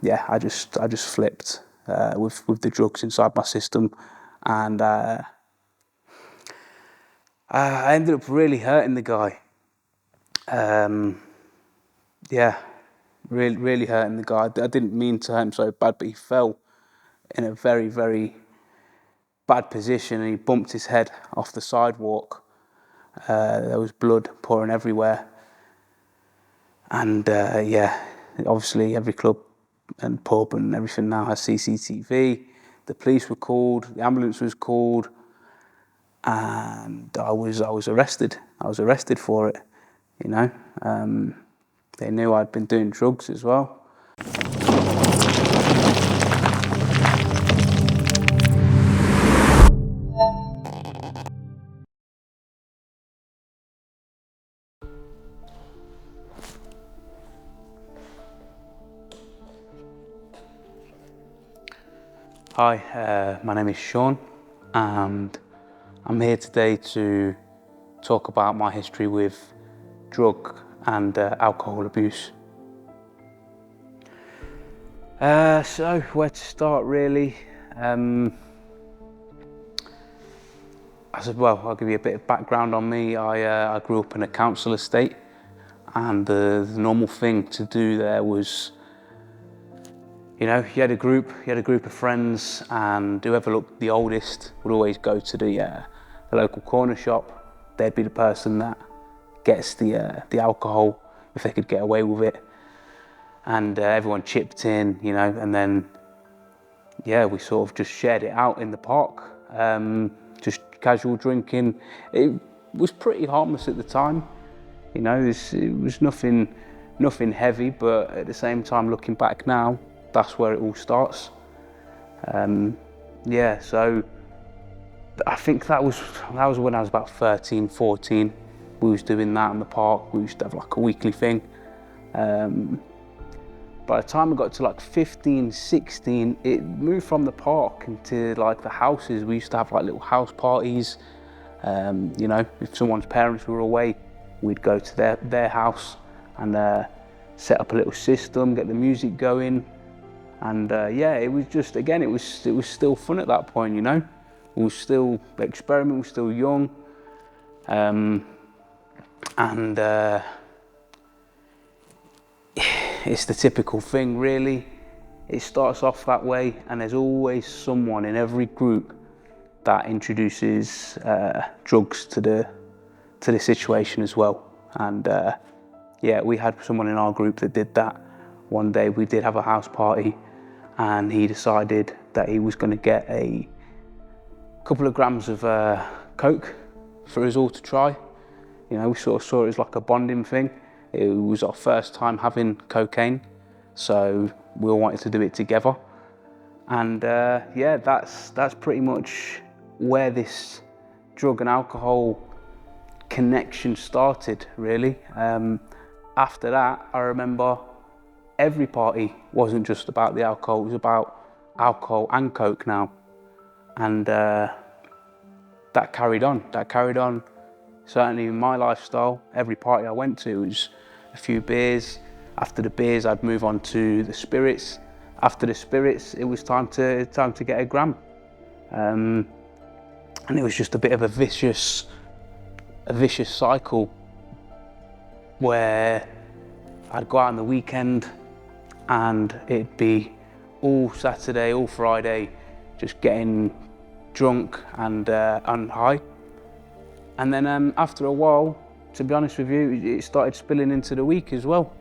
yeah, I just flipped with the drugs inside my system, and I ended up really hurting the guy. Yeah, really hurting the guy. I didn't mean to hurt him so bad, but he fell in a very bad position and he bumped his head off the sidewalk. There was blood pouring everywhere, and yeah, obviously every club and pub and everything now has CCTV. The police were called, the ambulance was called, and I was arrested. I was arrested for it. You know, they knew I'd been doing drugs as well. Hi, my name is Sean, and I'm here today to talk about my history with drug and alcohol abuse. So where to start really? I'll give you a bit of background on me. I grew up in a council estate, and the normal thing to do there was, you know, you had a group of friends, and whoever looked the oldest would always go to the local corner shop. They'd be the person that gets the alcohol if they could get away with it, and everyone chipped in, you know, and then yeah, we sort of just shared it out in the park, just casual drinking. It was pretty harmless at the time, you know. It was nothing heavy, but at the same time, looking back now, that's where it all starts. Yeah, so I think that was when I was about 13, 14. We was doing that in the park. We used to have like a weekly thing. By the time I got to like 15, 16, it moved from the park into like the houses. We used to have like little house parties. You know, if someone's parents were away, we'd go to their house and set up a little system, get the music going. And yeah, it was just, again, it was still fun at that point, you know. We were still experimenting, we were still young. And it's the typical thing, really. It starts off that way, and there's always someone in every group that introduces drugs to the situation as well. And yeah, we had someone in our group that did that. One day we did have a house party, and he decided that he was going to get a couple of grams of coke for us all to try. You know, we sort of saw it as like a bonding thing. It was our first time having cocaine, so we all wanted to do it together. And yeah, that's pretty much where this drug and alcohol connection started, really. After that, I remember every party wasn't just about the alcohol, it was about alcohol and coke now. And that carried on. Certainly in my lifestyle, every party I went to was a few beers. After the beers, I'd move on to the spirits. After the spirits, it was time to get a gram. And it was just a bit of a vicious cycle where I'd go out on the weekend and it'd be all Saturday, all Friday, just getting drunk and high. And then after a while, to be honest with you, it started spilling into the week as well.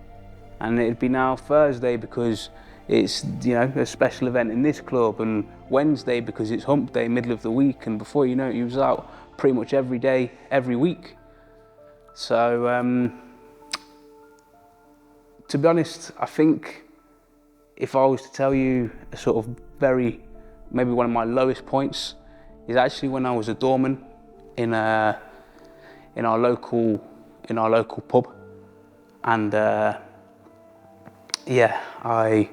And it'd be now Thursday because it's, you know, a special event in this club, and Wednesday because it's hump day, middle of the week, and before you know it, you was out pretty much every day, every week. So, to be honest, I think if I was to tell you a sort of maybe one of my lowest points is actually when I was a doorman in our local pub, and yeah, I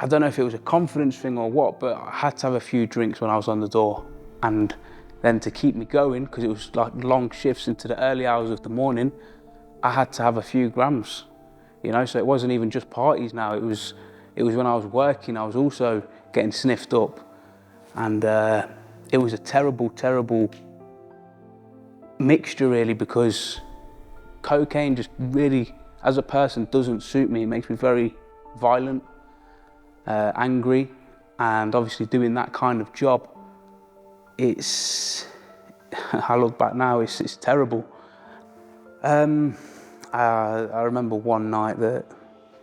don't know if it was a confidence thing or what, but I had to have a few drinks when I was on the door, and then to keep me going, because it was like long shifts into the early hours of the morning, I had to have a few grams, you know. So it wasn't even just parties now. It was when I was working, I was also getting sniffed up, and it was a terrible, terrible mixture really, because cocaine just really, as a person, doesn't suit me. It makes me very violent, angry, and obviously doing that kind of job, I look back now, it's terrible. I remember one night that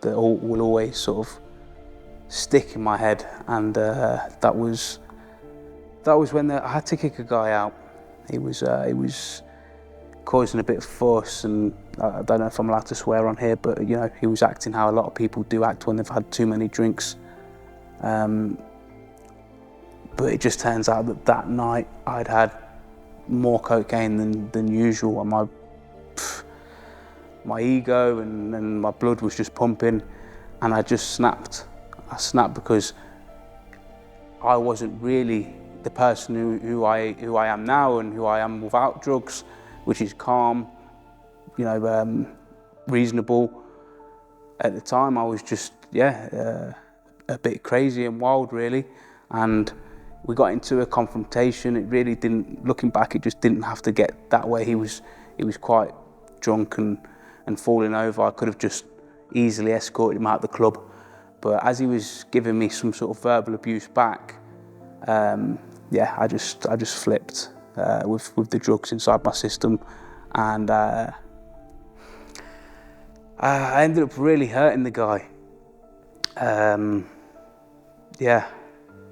will always sort of stick in my head, and that was when I had to kick a guy out. He was causing a bit of fuss, and I don't know if I'm allowed to swear on here, but you know, he was acting how a lot of people do act when they've had too many drinks. But it just turns out that night I'd had more cocaine than usual, and my ego and my blood was just pumping, and I just snapped. I snapped because I wasn't really the person who I am now and who I am without drugs, which is calm, you know, reasonable. At the time I was just, a bit crazy and wild really, and we got into a confrontation. It really didn't, looking back, it just didn't have to get that way. He was quite drunk and falling over. I could have just easily escorted him out of the club, but as he was giving me some sort of verbal abuse back, I just flipped with the drugs inside my system, and I ended up really hurting the guy.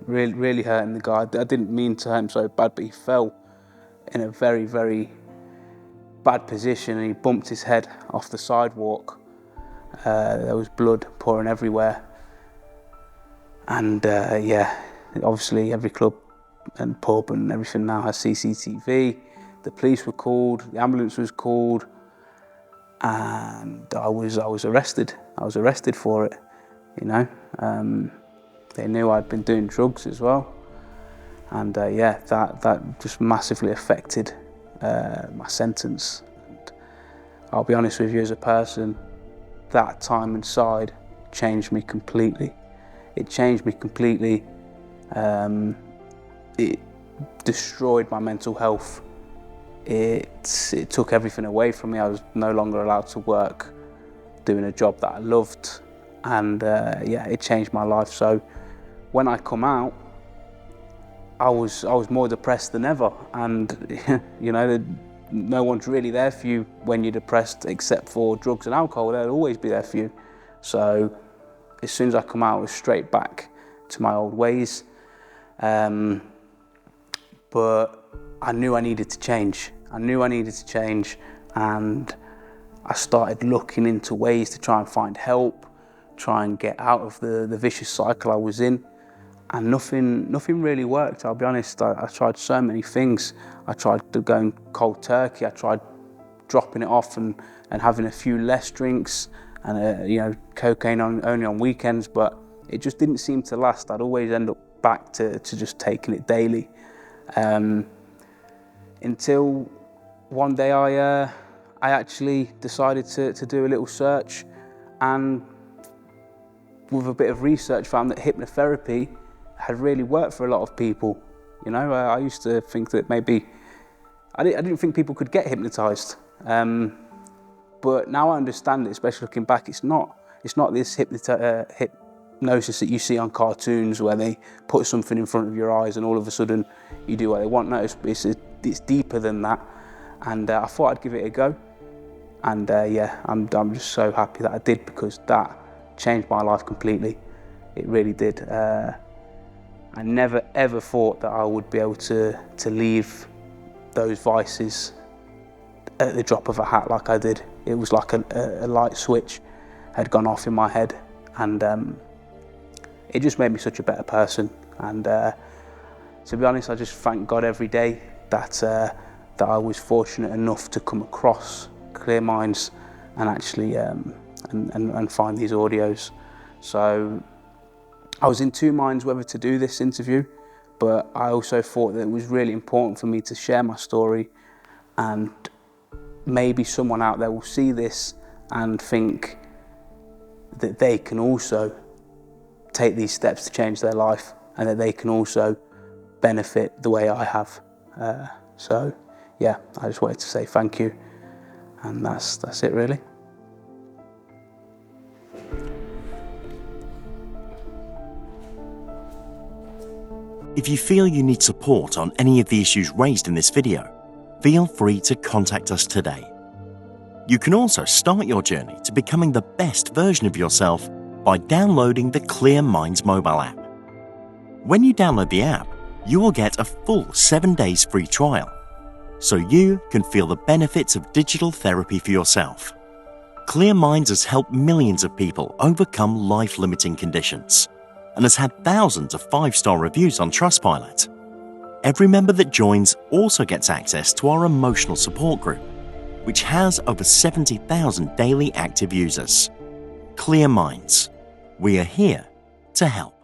Really hurting the guy. I didn't mean to hurt him so bad, but he fell in a very, very bad position, and he bumped his head off the sidewalk. There was blood pouring everywhere, and obviously every club and pub and everything now has CCTV. The police were called, the ambulance was called, and I was arrested. I was arrested for it, you know. They knew I'd been doing drugs as well, and that just massively affected my sentence. And I'll be honest with you, as a person, that time inside changed me completely. It changed me completely. It destroyed my mental health. It took everything away from me. I was no longer allowed to work doing a job that I loved, and it changed my life. So when I come out, I was more depressed than ever, and you know, no one's really there for you when you're depressed except for drugs and alcohol. They'll always be there for you. So as soon as I come out, I was straight back to my old ways. But I knew I needed to change. And I started looking into ways to try and find help, try and get out of the vicious cycle I was in. And nothing really worked, I'll be honest. I tried so many things. I tried to go cold turkey. I tried dropping it off and having a few less drinks, and cocaine only on weekends, but it just didn't seem to last. I'd always end up back to just taking it daily. Until one day I actually decided to do a little search, and with a bit of research found that hypnotherapy had really worked for a lot of people. You know, I used to think that maybe, I didn't think people could get hypnotized. But now I understand it, especially looking back. It's not this hypnosis that you see on cartoons where they put something in front of your eyes and all of a sudden you do what they want. No, it's deeper than that. And I thought I'd give it a go. And I'm just so happy that I did, because that changed my life completely. It really did. I never ever thought that I would be able to leave those vices at the drop of a hat like I did. It was like a light switch had gone off in my head, and it just made me such a better person. And to be honest, I just thank God every day that I was fortunate enough to come across Clear Minds and actually and find these audios. So I was in two minds whether to do this interview, but I also thought that it was really important for me to share my story, and maybe someone out there will see this and think, that they can also take these steps to change their life, and that they can also benefit the way I have. So yeah, I just wanted to say thank you, and that's it really. If you feel you need support on any of the issues raised in this video, feel free to contact us today. You can also start your journey to becoming the best version of yourself by downloading the Clear Minds mobile app. When you download the app, you will get a full 7 days free trial, so you can feel the benefits of digital therapy for yourself. Clear Minds has helped millions of people overcome life-limiting conditions and has had thousands of 5-star reviews on Trustpilot. Every member that joins also gets access to our emotional support group, which has over 70,000 daily active users. Clear Minds. We are here to help.